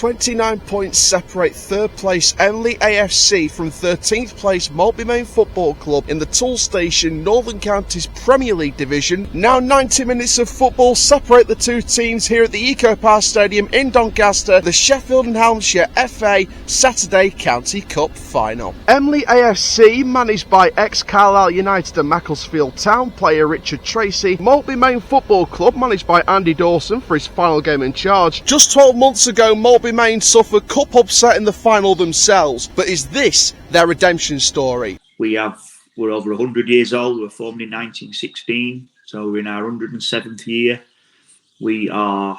29 points separate third place Emley Afc from 13th place Maltby Main Football Club in the Toolstation Northern Counties Premier League division. Now 90 minutes of football separate the two teams here at the Eco Park Stadium in Doncaster, the Sheffield and Hallamshire FA Saturday County Cup final. Emley Afc, managed by ex-Carlisle United and Macclesfield Town player Richard Tracy. Maltby Main Football Club, managed by Andy Dawson for his final game in charge. Just 12 months ago, Maltby Main suffered cup upset in the final themselves, but is this their redemption story? We're over 100 years old. We were formed in 1916, so we're in our 107th year. We play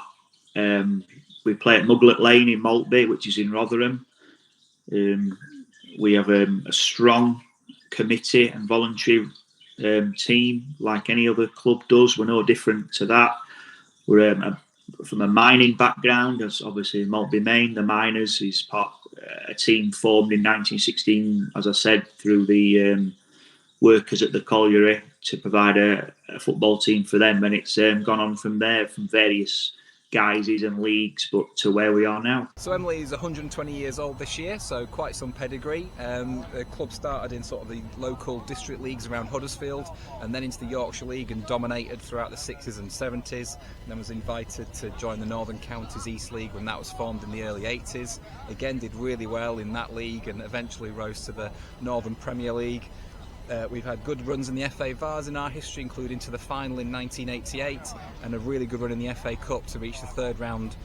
at Muglet Lane in Maltby, which is in Rotherham. We have a strong committee and voluntary team, like any other club does. We're no different to that. We're from a mining background, as obviously Maltby Main, the miners, is part a team formed in 1916, as I said, through the workers at the colliery to provide a football team for them, and it's gone on from there, from various guises and leagues, but to where we are now. So Emley is 120 years old this year, so quite some pedigree. The club started in sort of the local district leagues around Huddersfield and then into the Yorkshire League and dominated throughout the 60s and 70s, and then was invited to join the Northern Counties East League when that was formed in the early 80s. Again, did really well in that league and eventually rose to the Northern Premier League. We've had good runs in the FA Vars in our history, including to the final in 1988, and a really good run in the FA Cup to reach the third round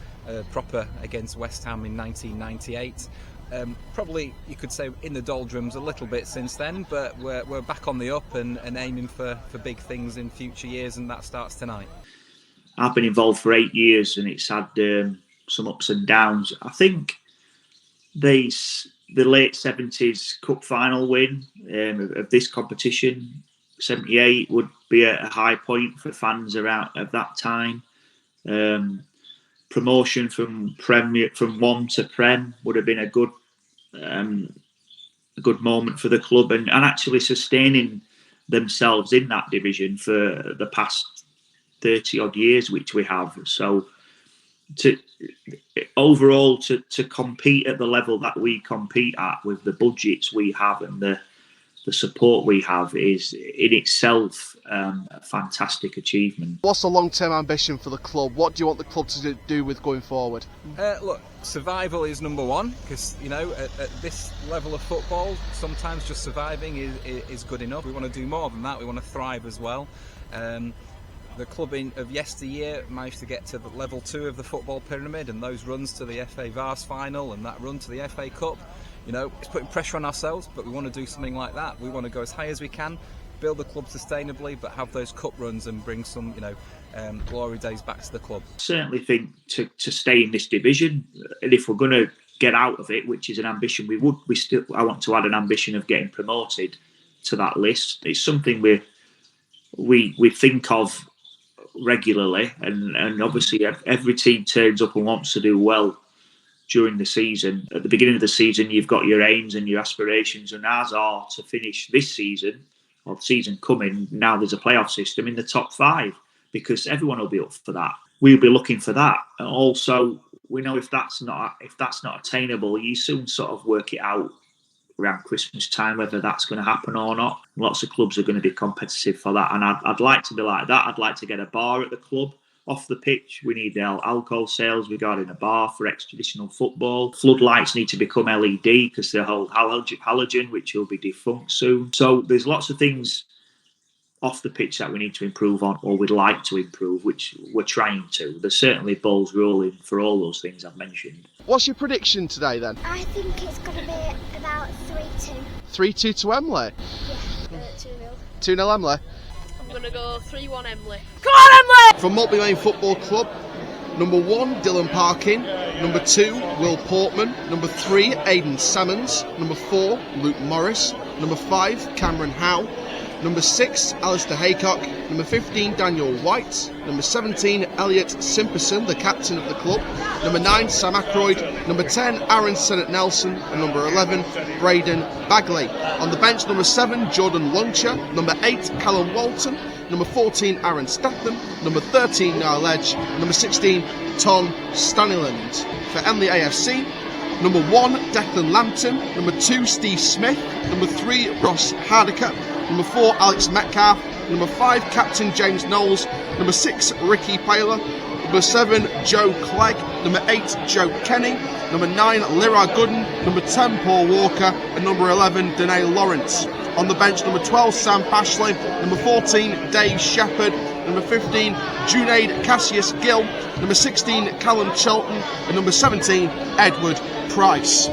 proper against West Ham in 1998. Probably, you could say, in the doldrums a little bit since then, but we're back on the up and aiming for big things in future years, and that starts tonight. I've been involved for 8 years, and it's had some ups and downs. I think the late 70s cup final win of this competition, 78, would be a high point for fans around at that time. Promotion from 1 to Prem would have been a good moment for the club, and actually sustaining themselves in that division for the past 30 odd years, which we have. So to compete at the level that we compete at, with the budgets we have and the support we have, is in itself a fantastic achievement. What's the long-term ambition for the club? What do you want the club to do with going forward? Look, survival is number one, because at this level of football, sometimes just surviving is good enough. We want to do more than that. We want to thrive as well. The club of yesteryear managed to get to the level 2 of the football pyramid, and those runs to the FA Vars final and that run to the FA Cup, it's putting pressure on ourselves, but we want to do something like that. We want to go as high as we can, build the club sustainably, but have those cup runs and bring some, glory days back to the club. I certainly think to stay in this division, and if we're going to get out of it, which is an ambition, I want to add an ambition of getting promoted to that list. It's something we think of regularly, and obviously every team turns up and wants to do well during the season. At the beginning of the season, you've got your aims and your aspirations, and ours are to finish this season, or the season coming, now there's a playoff system, in the top 5, because everyone will be up for that. We'll be looking for that. And also, we know if that's not attainable, you soon sort of work it out around Christmas time whether that's going to happen or not. Lots of clubs are going to be competitive for that, and I'd like to be like that. I'd like to get a bar at the club. Off the pitch, we need alcohol sales regarding a bar for ex-traditional football. Floodlights need to become LED because they're whole halogen, which will be defunct soon. So there's lots of things off the pitch that we need to improve on, or we'd like to improve, which we're trying to. There's certainly balls rolling for all those things I've mentioned. What's your prediction today then? I think it's going to be about 3-2. 3-2 to Emley? Yeah, 2-0. 2-0 Emley? I'm going to go 3-1 Emley. Come on, Emley! From Maltby Main Football Club, number 1, Dylan Parkin. Number 2, Will Portman. Number 3, Aidan Salmons. Number 4, Luke Morris. Number 5, Cameron Howe. Number 6, Alistair Haycock. Number 15, Daniel White. Number 17, Elliot Simpson, the captain of the club. Number 9, Sam Ackroyd. Number 10, Aaron Sennett-Nelson. And number 11, Braden Bagley. On the bench, number 7, Jordan Luncher. Number 8, Callum Walton. number 14 Aaron Statham, number 13 Niall Edge, number 16 Tom Staniland. For Emley AFC, number 1 Declan Lampton, number 2 Steve Smith, number 3 Ross Hardiker, number 4 Alex Metcalf, number 5 Captain James Knowles, number 6 Ricky Paler, number 7 Joe Clegg, number 8 Joe Kenny, number 9 Lira Gooden, number 10 Paul Walker, and number 11 Danae Lawrence. On the bench, number 12 Sam Bashley, number 14 Dave Shepherd, number 15 Junaid Cassius Gill, number 16 Callum Chelton, and number 17 Edward Price.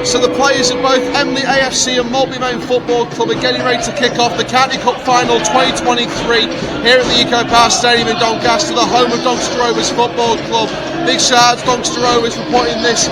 So the players of both Emley AFC and Maltby Main Football Club are getting ready to kick off the County Cup Final 2023 here at the Eco Power Stadium in Doncaster, the home of Doncaster Rovers Football Club. Big shout out to Doncaster Rovers for putting this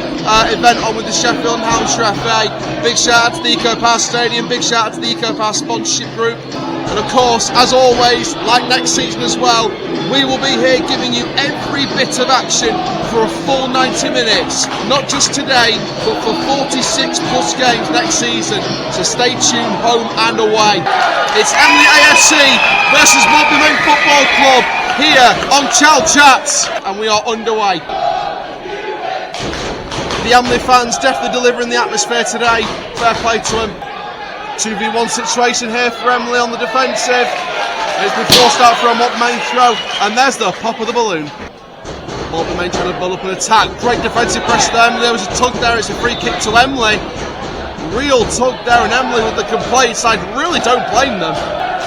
event on with the Sheffield and Hallamshire FA. Big shout out to the Eco Power Stadium, big shout out to the Eco Power sponsorship group. And of course, as always, like next season as well, we will be here giving you every bit of action for a full 90 minutes. Not just today, but for 46 plus games next season. So stay tuned home and away. It's Emley AFC versus Maltby Main Football Club here on Chall Chats. And we are underway. The Emley fans definitely delivering the atmosphere today. Fair play to them. 2v1 situation here for Emley on the defensive. It's been forced out for a Maltby Main throw, and there's the pop of the balloon. Maltby Main trying to build up an attack. Great defensive press to Emley. There was a tug there. It's a free kick to Emley. Real tug there, and Emley with the complaints. I really don't blame them.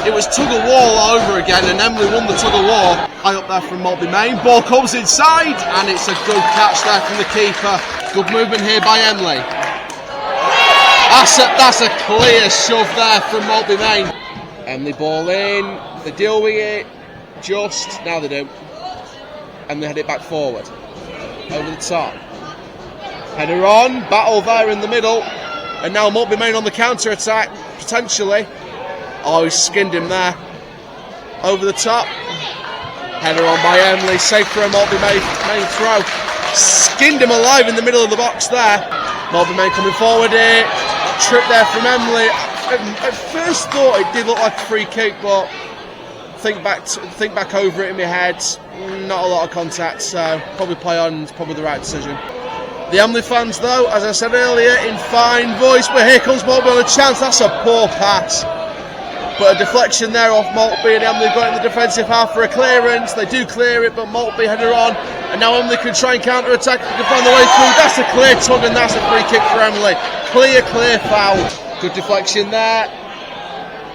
It was tug of war all over again, and Emley won the tug of war. High up there from Maltby Main. Ball comes inside, and it's a good catch there from the keeper. Good movement here by Emley. That's a clear shove there from Maltby Main. Emley ball in, they deal with it, just, now they do. And they head it back forward, over the top. Header on, battle there in the middle. And now Maltby Main on the counter-attack, potentially. Oh, he's skinned him there. Over the top. Header on by Emley, safe for a Maltby Main throw. Skinned him alive in the middle of the box there. Maltby Main coming forward here. Trip there from Emley. At first thought it did look like a free kick, but think back over it in my head, not a lot of contact, so probably play on, it's probably the right decision. The Emley fans though, as I said earlier, in fine voice, but here comes Maltby on a chance. That's a poor pass, but a deflection there off Maltby, and Emley got in the defensive half for a clearance. They do clear it, but Maltby header on, and now Emley can try and counter attack, they can find the way through. That's a clear tug, and that's a free kick for Emley. Clear foul. Good deflection there.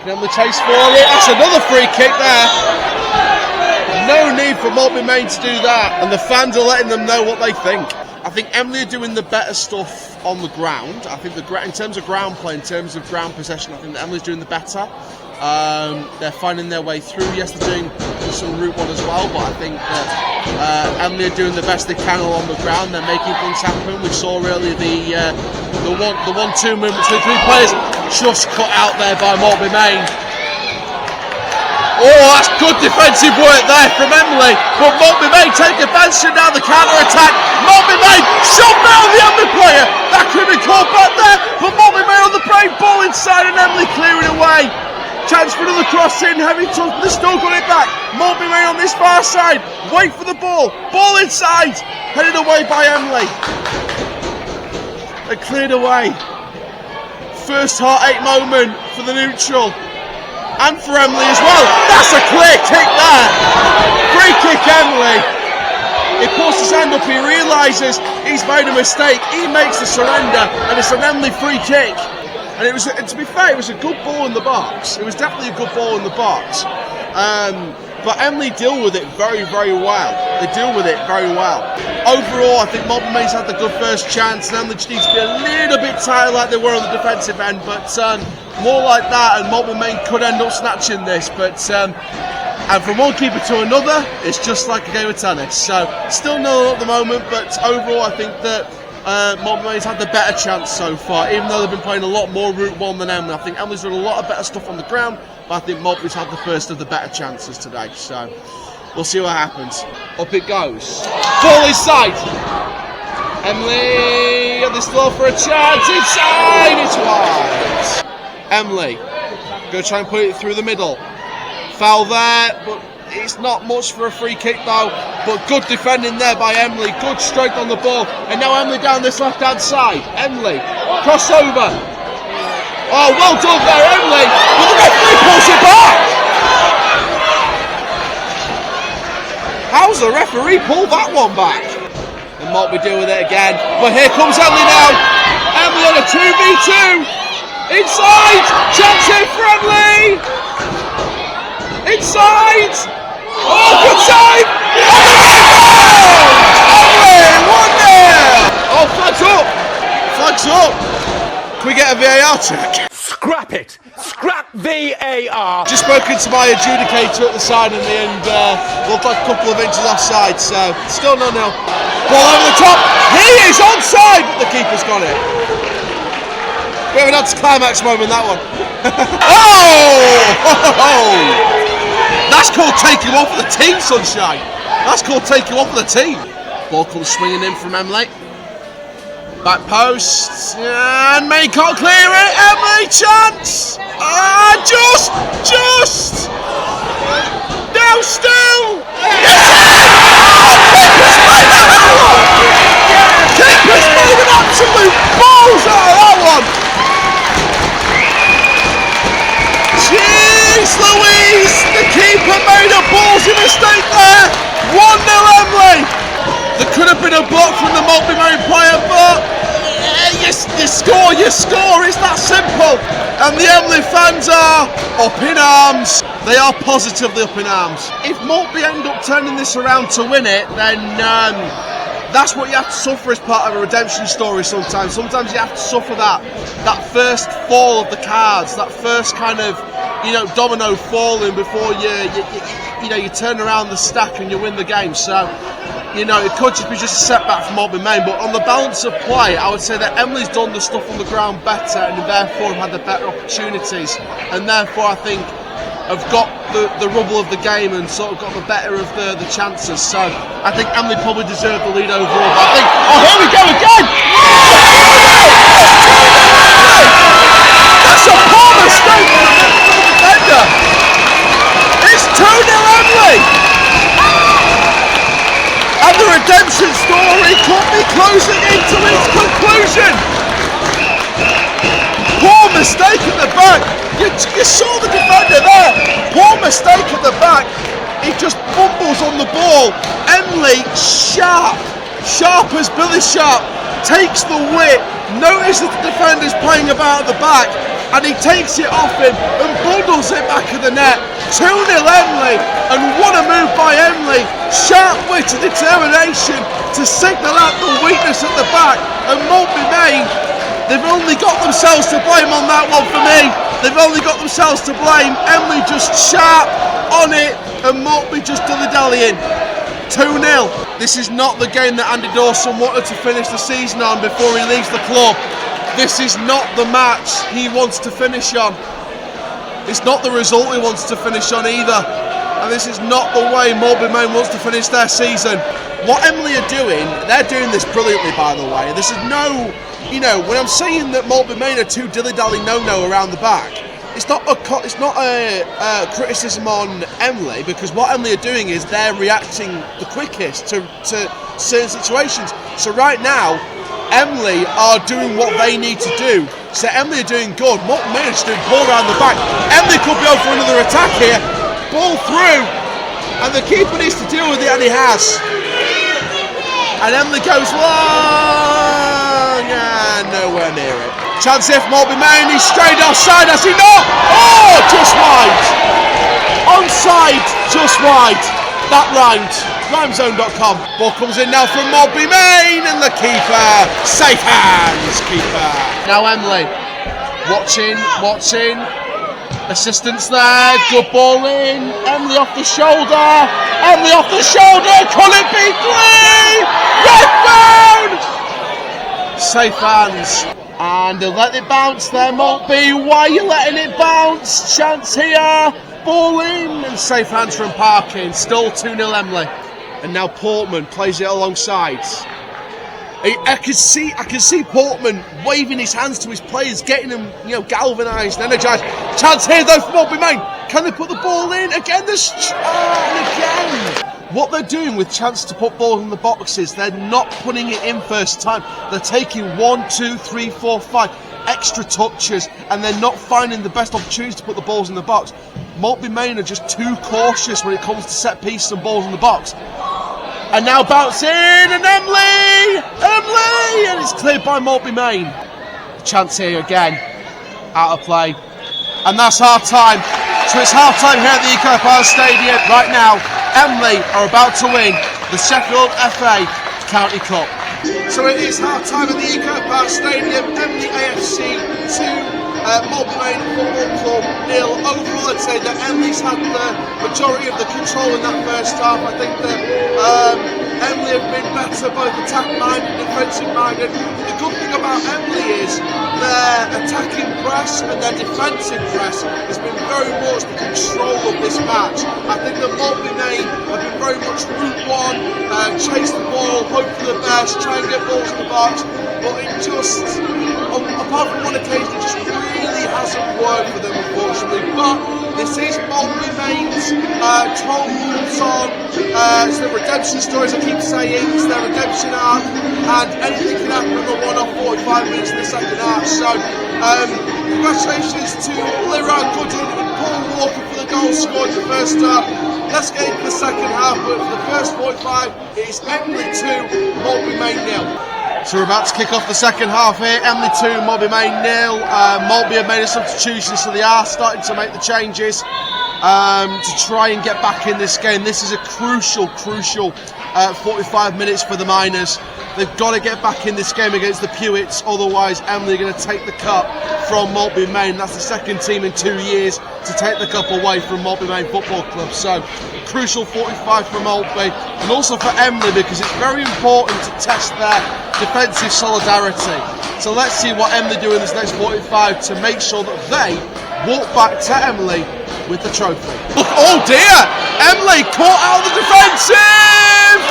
Can Emley chase for it? That's another free kick there. No need for Maltby Main to do that, and the fans are letting them know what they think. I think Emley are doing the better stuff on the ground. I think in terms of ground play, in terms of ground possession, I think that Emley's doing the better. They're finding their way through. Yes, they're doing some route one as well, but I think that Emley are doing the best they can along the ground. They're making things happen. We saw earlier the 1-2 movement between three players, just cut out there by Maltby Main. Oh, that's good defensive work there from Emley, but Maltby Main take advantage now the counter attack. Maltby Main shot down the Emley player. That could have been called back there, but Maltby Main on the break, ball inside, and Emley clearing away. Chance for another cross in, heavy touch, they're still got it back. Maltby Main on this far side, wait for the ball inside, headed away by Emley. They cleared away. First heartache moment for the neutral, and for Emley as well. That's a clear kick there. Free kick Emley. He puts his hand up, he realises he's made a mistake, he makes the surrender, and it's an Emley free kick. And it was, to be fair, it was a good ball in the box. It was definitely a good ball in the box. But Emley deal with it very, very well. They deal with it very well. Overall, I think Maltby Main's had the good first chance, and Emley just needs to be a little bit tighter like they were on the defensive end. But more like that, and Maltby Main could end up snatching this. But and from one keeper to another, it's just like a game of tennis. So still 0 at the moment, but overall, I think that Maltby Main's had the better chance so far, even though they've been playing a lot more Route 1 than Emley. I think Emley's done a lot of better stuff on the ground, but I think Maltby's had the first of the better chances today. So we'll see what happens. Up it goes. Ball inside. Emley, and they still for a chance. Inside, it's wide. Emley, going to try and put it through the middle. Foul there, but it's not much for a free kick though. But good defending there by Emley. Good strength on the ball. And now Emley down this left-hand side. Emley, crossover. Oh, well done there, Emley. But the referee pulls it back. How's the referee pulled that one back? And Maltby deal with it again. But here comes Emley now. Emley on a 2v2. Inside! Chance in for Emley! Inside! Oh, good save! Emley, 1-0! Oh, flags up! Flags up! Can we get a VAR check? Scrap it! Scrap VAR! Just spoken to my adjudicator at the side in the end. Looked like a couple of inches offside, so still 0-0. Ball over the top. He is onside, but the keeper's got it. We have an anti-climax moment, that one. Oh! That's called taking him off of the team, Sunshine. That's called taking him off of the team. Ball comes swinging in from Emley. Back post. And May can't clear it. Emley, chance. Just. No, still. Keeper's made an absolute balls out of that one. Jeez Louise, the keeper made a ballsy mistake there. 1-0 Emley. There could have been a block from the Maltby Main player, but you score, it's that simple. And the Emley fans are up in arms. They are positively up in arms. If Maltby end up turning this around to win it, then that's what you have to suffer as part of a redemption story sometimes. Sometimes you have to suffer that first fall of the cards, that first kind of, domino falling before you turn around the stack and you win the game. So, it could just be a setback for Maltby Main, but on the balance of play, I would say that Emley's done the stuff on the ground better and therefore have had the better opportunities, and therefore I think have got the rubble of the game and sort of got the better of the chances. So I think Emley probably deserved the lead overall. But I think, here we go again! That's a poor mistake from the defender! It's 2-0 Emley! And the redemption story could be closing into its conclusion! Poor mistake at the back. You saw the defender there. Poor mistake at the back. He just fumbles on the ball. Emley, sharp as Billy Sharp, takes the whip, notices the defender's playing about at the back, and he takes it off him and bundles it back of the net. 2-0 Emley, and what a move by Emley. Sharp wit and determination to signal out the weakness at the back. And Maltby Main, they've only got themselves to blame on that one for me. They've only got themselves to blame. Emley just sharp on it and Maltby just dilly-dallying. 2-0. This is not the game that Andy Dawson wanted to finish the season on before he leaves the club. This is not the match he wants to finish on. It's not the result he wants to finish on either. And this is not the way Maltby Main wants to finish their season. What Emley are doing, they're doing this brilliantly, by the way. This is no... when I'm saying that Maltby Main are too dilly-dally no-no around the back, it's not a criticism on Emley, because what Emley are doing is they're reacting the quickest to certain situations. So right now, Emley are doing what they need to do. So Emley are doing good. Maltby Main are just doing ball around the back. Emley could be over for another attack here. Ball through, and the keeper needs to deal with it, and he has. And Emley goes long, and nowhere near it. Chance here for Maltby Main, he's straight offside, has he not? Oh, just wide. Onside, just wide. That rhymed. Rhymezone.com. Ball comes in now from Maltby Main, and the keeper, safe hands, keeper. Now Emley, watching. Assistance there, good ball in. Emley off the shoulder. Could it be 3? Red down! Safe hands. And they'll let it bounce there, Maltby. Why are you letting it bounce? Chance here. Ball in. And safe hands from Parkin. Still 2-0 Emley. And now Portman plays it alongside. I can see Portman waving his hands to his players, getting them, galvanised, energised. Chance here though for Maltby Main. Can they put the ball in? Again, and again. What they're doing with chance to put balls in the boxes, they're not putting it in first time. They're taking 1, 2, 3, 4, 5 extra touches, and they're not finding the best opportunities to put the balls in the box. Maltby Main are just too cautious when it comes to set pieces and balls in the box. And now bounce in, and Emley, and it's cleared by Maltby Main. Chance here again, out of play, and that's half time. So it's half time here at the Evestrust Stadium right now. Emley are about to win the Sheffield FA County Cup. So it is half time at the Evestrust Stadium. Emley Afc 2, Maltby Main Football Club 0. Overall, I'd say that Emley's had the majority of the control in that first half. I think that Emley have been better, both attack-minded and defensive-minded. The good thing about Emley is their attacking press and their defensive press has been very much the control of this match. I think that Maltby Main have been very much route one, chase the ball, hope for the best, try and get balls in the box, but it just, apart from one occasion, it just really hasn't worked for them, unfortunately. But this is Maltby Main's 12 months on. It's the redemption story, as I keep saying. It's their redemption arc, and anything can happen in the 1-off 45 minutes in the second half. So, congratulations to Leroy Goodwin and Paul Walker for the goal scored in the first half. Let's get into the second half, but for the first 45, it is Emley 2, Maltby Main 0. So we're about to kick off the second half here. Emley 2, Maltby Main 0. Maltby have made a substitution, so they are starting to make the changes to try and get back in this game. This is a crucial 45 minutes for the Miners. They've got to get back in this game against the Pewits, otherwise Emley are going to take the cup from Maltby Main. That's the second team in 2 years to take the cup away from Maltby Main Football Club. So, crucial 45 for Maltby, and also for Emley, because it's very important to test their defensive solidarity. So let's see what Emley do in this next 45 to make sure that they walk back to Emley with the trophy. Oh dear! Emley caught out of the defensive!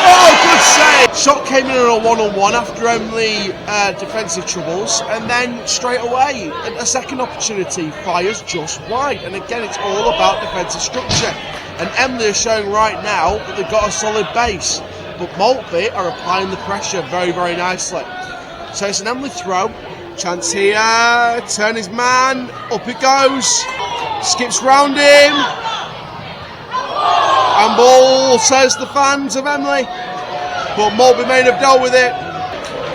Oh, good save! Shot came in on a one-on-one after Emley defensive troubles, and then straight away a second opportunity fires just wide. And again, it's all about defensive structure. And Emley are showing right now that they've got a solid base, but Maltby are applying the pressure very, very nicely. So it's an Emley throw. Chance here, turn his man, up it goes, skips round him, and ball, says the fans of Emley, but Maltby Main have dealt with it.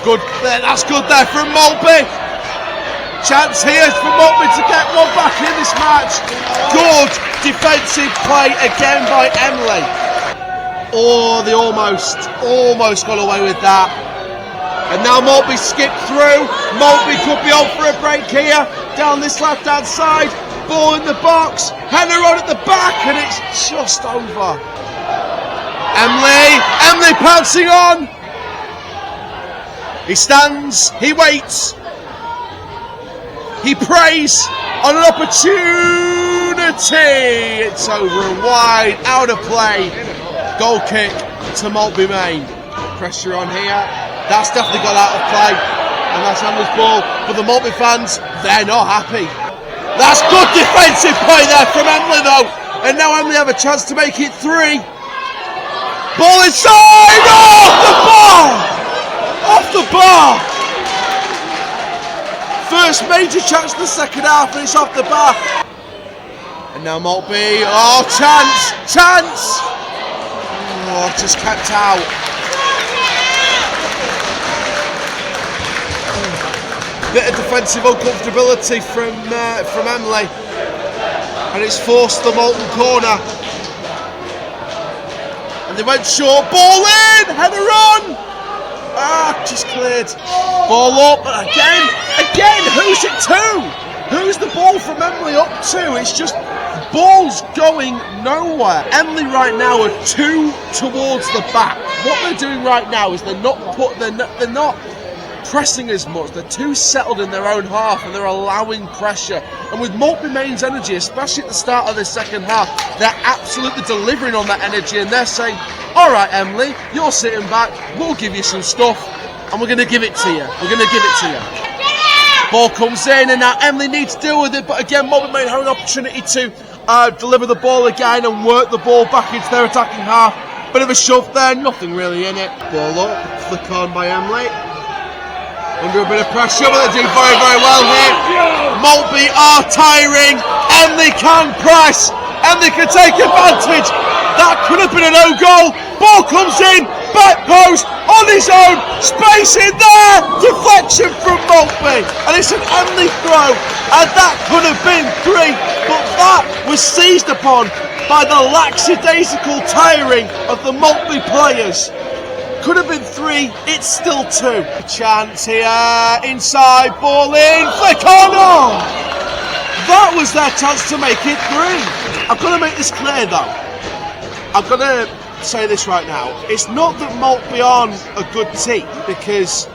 Good, that's good there from Maltby. Chance here for Maltby to get one back in this match. Good defensive play again by Emley. Oh, they almost got away with that. And now Maltby skipped through. Maltby could be on for a break here. Down this left-hand side. Ball in the box. Header on at the back, and it's just over. Emley pouncing on. He stands. He waits. He prays on an opportunity. It's over and wide. Out of play. Goal kick to Maltby Main. Pressure on here. That's definitely got out of play, and that's Emley's ball. But the Maltby fans, they're not happy. That's good defensive play there from Emley though, and now Emley have a chance to make it 3. Ball inside, off the bar. First major chance of the second half, and it's off the bar. And now Maltby, chance. Oh, just kept out. Bit of defensive uncomfortability from Emley, and it's forced the Malton corner. And they went short, ball in, header on. Just cleared. Ball up, and again, who's it to? Who's the ball from Emley up to? It's just ball's going nowhere. Emley right now are 2 towards the back. What they're doing right now is they're not pressing as much. They're too settled in their own half and they're allowing pressure. And with Maltby Main's energy, especially at the start of the second half, they're absolutely delivering on that energy, and they're saying, all right, Emley, you're sitting back, we'll give you some stuff, and we're going to give it to you. We're going to give it to you. Ball comes in, and now Emley needs to deal with it, but again, Maltby Main have an opportunity to deliver the ball again and work the ball back into their attacking half. Bit of a shove there, nothing really in it. Ball up, flick on by Emley. Under a bit of pressure, but they're doing very, very well here. Maltby are tiring. Emley can press. Emley can take advantage. That could have been a no-goal. Ball comes in, back post, on his own. Space in there. Deflection from Maltby. And it's an Emley throw. And that could have been 3. But that was seized upon by the lackadaisical tiring of the Maltby players. Could have been 3, it's still 2. Chance here, inside, ball in, flick on! Oh! That was their chance to make it 3. I've got to make this clear though. I've got to say this right now. It's not that Maltby aren't a good team, because,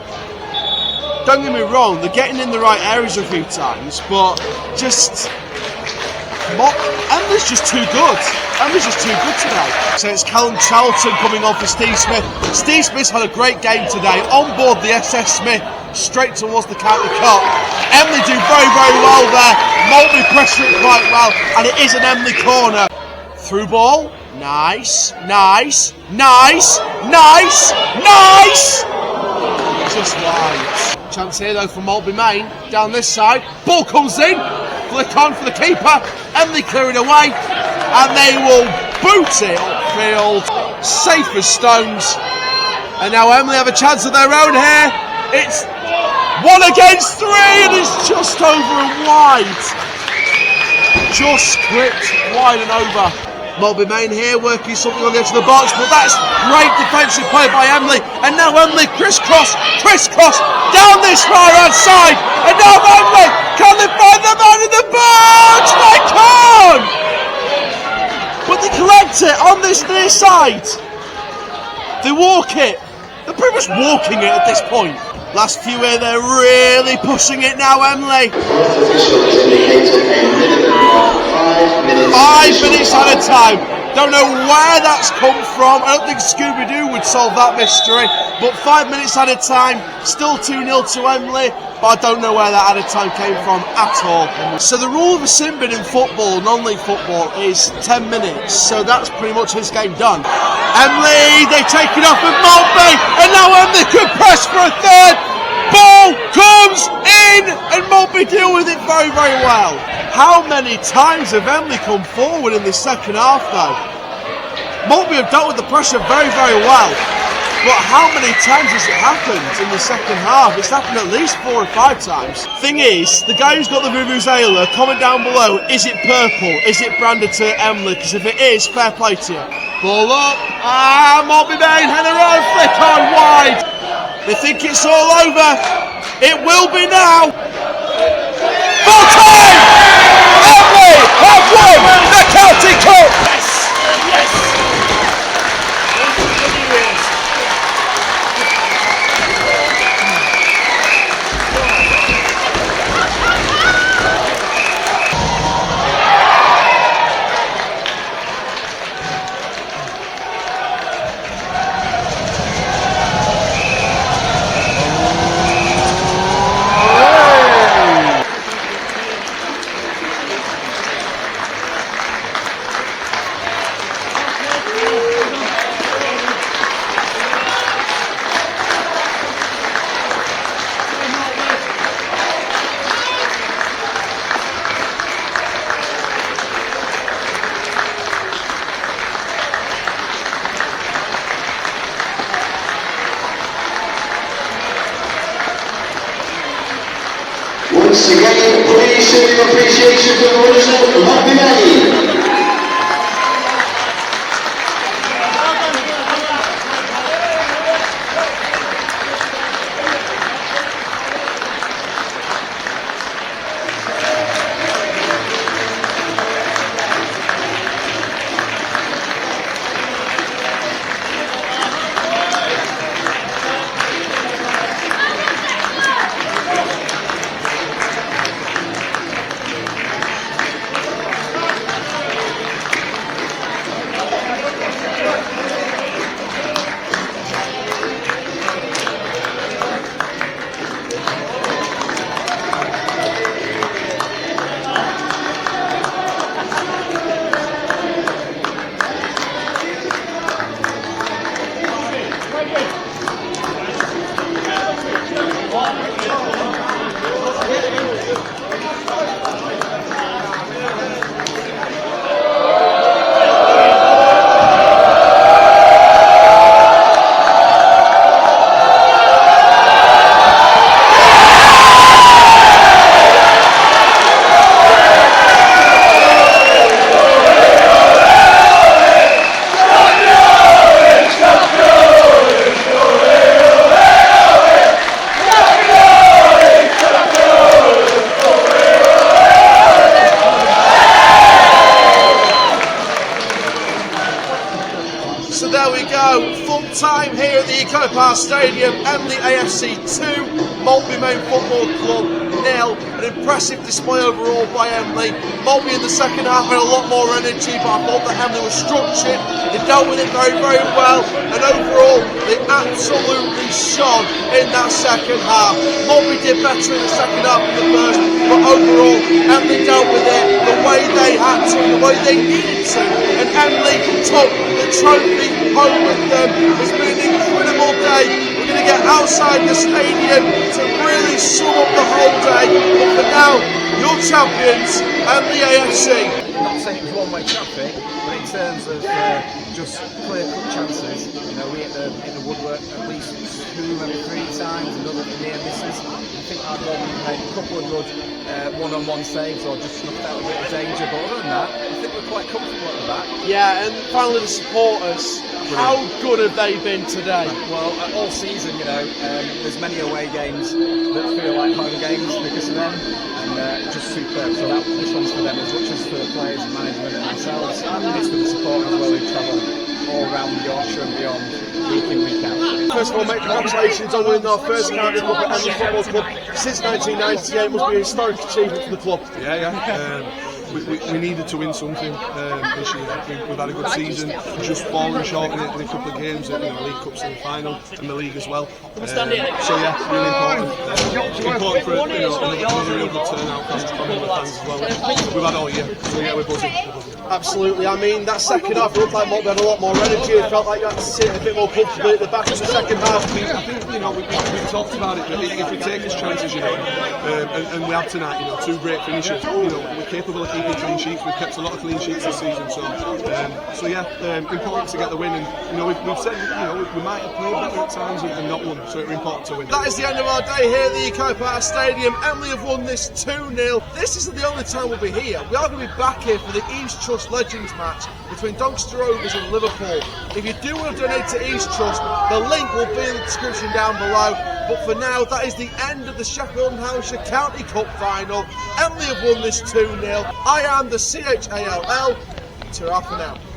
don't get me wrong, they're getting in the right areas a few times, but just... Emley's just too good. Emley's just too good today. So it's Callum Charlton coming on for Steve Smith. Steve Smith's had a great game today. On board the SS Smith, straight towards the counter cut. Emley do very, very well there. Maltby pressure it quite well, and it is an Emley corner. Through ball. Nice, nice, nice, nice, nice. Just wide. Chance here though for Maltby Main. Down this side. Ball comes in. Flick on for the keeper. Emley clearing away. And they will boot it upfield. Safe as stones. And now Emley have a chance of their own here. It's 1 against 3 and it's just over and wide. Just clipped wide and over. Maltby Main here working something on the edge of the box, but that's great defensive play by Emley. And now Emley crisscross down this far hand side. And now Emley, can they find the man in the box? They can! But they collect it on this near side. They walk it. They're pretty much walking it at this point. Last few here, they're really pushing it now, Emley. 5 minutes at a time. Don't know where that's come from. I don't think Scooby-Doo would solve that mystery. But 5 minutes at a time, still 2-0 to Emley. But I don't know where that added time came from at all. So the rule of a sin bin in football, non-league football, is 10 minutes. So that's pretty much his game done. Emley, they take it off with Maltby. And now Emley could press for a third. Ball comes in. And Maltby deal with it very, very well. How many times have Emley come forward in the second half though? Maltby have dealt with the pressure very, very well. But how many times has it happened in the second half? It's happened at least 4 or 5 times. Thing is, the guy who's got the Vuvuzela, comment down below, is it purple? Is it branded to Emley? Because if it is, fair play to you. Ball up. Maltby Main, header on, flick on wide. They think it's all over. It will be now. Full time! Emley have won the County Cup! Yes! Yes! Once again, please show your appreciation for the result of Maltby Main. So there we go, full time here at the Eco-Park Stadium. Emley Afc 2, Maltby Main Football Club 0. An impressive display overall by Emley. Maltby in the second half had a lot more energy, but I thought that Emley was structured. They dealt with it very, very well, and overall they absolutely shone in that second half. Maltby did better in the second half than the first, but overall Emley dealt with it the way they had to, the way they needed to, and Emley took the trophy home with them. It's been an incredible day. We're going to get outside the stadium to really sum up the whole day, but for now, your champions, Emley Afc. Not saying it's one-way traffic, but in terms of just clear-cut chances, you know, we hit the woodwork at least 2, maybe 3 times, another near misses. I think our goal made a couple of good one-on-one saves or just snuffed out a bit of danger, but other than that, I think we're quite comfortable at the back. Yeah, and finally the supporters. How good have they been today? Well, all season, you know, there's many away games that feel like home games because of them, and just superb. So this one's for them as much as for the players and management and ourselves. It's for the supporters as well who travel all around Yorkshire and beyond, week in, week out. First of all, mate, congratulations on winning our first county cup at Emley Football Club since 1998. It must be a historic achievement for the club. Yeah. We needed to win something this year. We've had a good season, just fallen short in a couple of games in the League Cup semi-final and the league as well. So yeah, really important. Important for another real good turnout from the fans as well. We've had all year, so yeah, we're buzzing. Absolutely. I mean, that second half looked like Maltby had a lot more energy. It felt like you had to sit a bit more comfortably at the back of the second half. I think we've talked about it. If we take his chances, and we have tonight, 2 great finishes. We're capable of keeping clean sheets. We've kept a lot of clean sheets this season. So yeah, important to get the win. And we've said we might have played better at times and not won. So it's important to win. That is the end of our day here at the Eco-Park Stadium. Emley have won this 2-0. This isn't the only time we'll be here. We are going to be back here for the Evestrust Legends match between Doncaster Rovers and Liverpool. If you do want to donate to Evestrust, the link will be in the description down below. But for now, that is the end of the Sheffield and Hallamshire County Cup final. Emley have won this 2-0. I am the CHALL. Ta-ra for now.